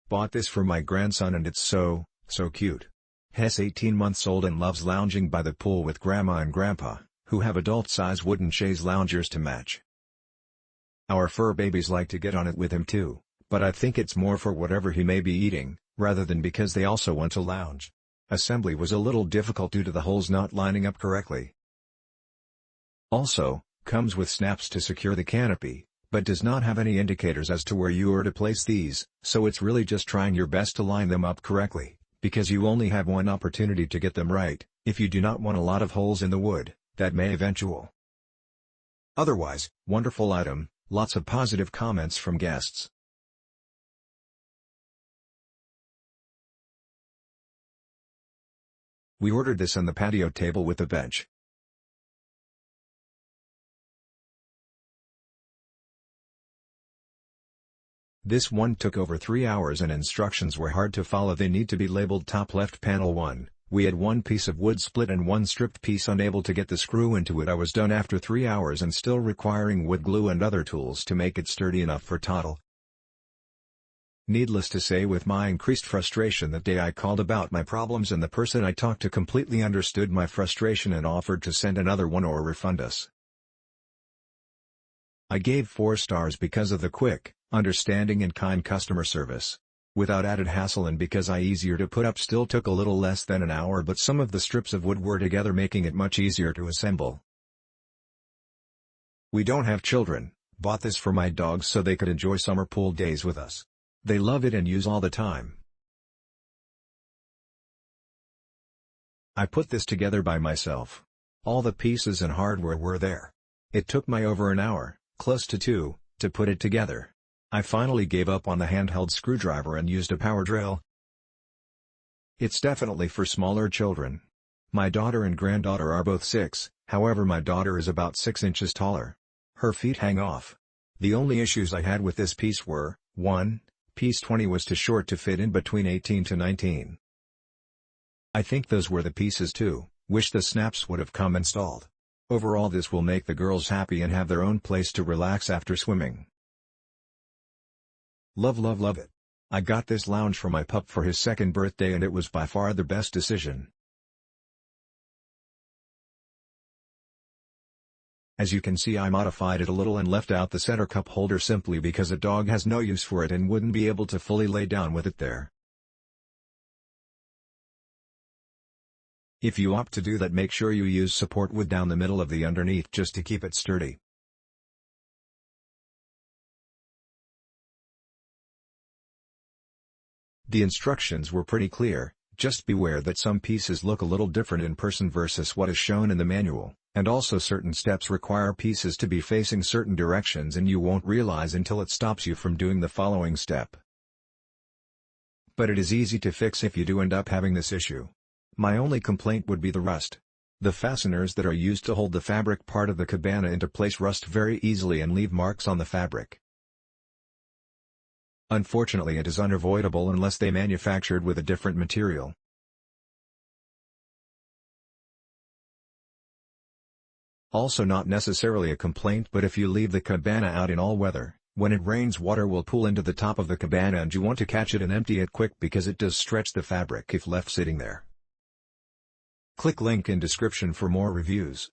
Bought this for my grandson and it's so cute. He's 18 months old and loves lounging by the pool with grandma and grandpa, who have adult-size wooden chaise loungers to match. Our fur babies like to get on it with him too, but I think it's more for whatever he may be eating, rather than because they also want to lounge. Assembly was a little difficult due to the holes not lining up correctly. Also, comes with snaps to secure the canopy, but does not have any indicators as to where you are to place these, so it's really just trying your best to line them up correctly, because you only have one opportunity to get them right. If you do not want a lot of holes in the wood, that may eventual. Otherwise, wonderful item, lots of positive comments from guests. We ordered this on the patio table with a bench. This one took over 3 hours and instructions were hard to follow. They need to be labeled top left panel 1. We had one piece of wood split and one stripped piece unable to get the screw into it. I was done after 3 hours and still requiring wood glue and other tools to make it sturdy enough for toddle. Needless to say, with my increased frustration that day, I called about my problems and the person I talked to completely understood my frustration and offered to send another one or refund us. I gave 4 stars because of the quick, understanding and kind customer service. Without added hassle and because easier to put up. Still took a little less than an hour, but some of the strips of wood were together, making it much easier to assemble. We don't have children, bought this for my dogs so they could enjoy summer pool days with us. They love it and use all the time. I put this together by myself. All the pieces and hardware were there. It took me over an hour, close to 2, to put it together. I finally gave up on the handheld screwdriver and used a power drill. It's definitely for smaller children. My daughter and granddaughter are both 6, however my daughter is about 6 inches taller. Her feet hang off. The only issues I had with this piece were, 1, piece 20 was too short to fit in between 18 to 19. I think those were the pieces too, wish the snaps would have come installed. Overall, this will make the girls happy and have their own place to relax after swimming. Love it. I got this lounge for my pup for his 2nd birthday and it was by far the best decision. As you can see, I modified it a little and left out the center cup holder simply because a dog has no use for it and wouldn't be able to fully lay down with it there. If you opt to do that, make sure you use support wood down the middle of the underneath just to keep it sturdy. The instructions were pretty clear, just beware that some pieces look a little different in person versus what is shown in the manual, and also certain steps require pieces to be facing certain directions and you won't realize until it stops you from doing the following step. But it is easy to fix if you do end up having this issue. My only complaint would be the rust. The fasteners that are used to hold the fabric part of the cabana into place rust very easily and leave marks on the fabric. Unfortunately, it is unavoidable unless they manufactured with a different material. Also not necessarily a complaint, but if you leave the cabana out in all weather, when it rains water will pool into the top of the cabana and you want to catch it and empty it quick because it does stretch the fabric if left sitting there. Click link in description for more reviews.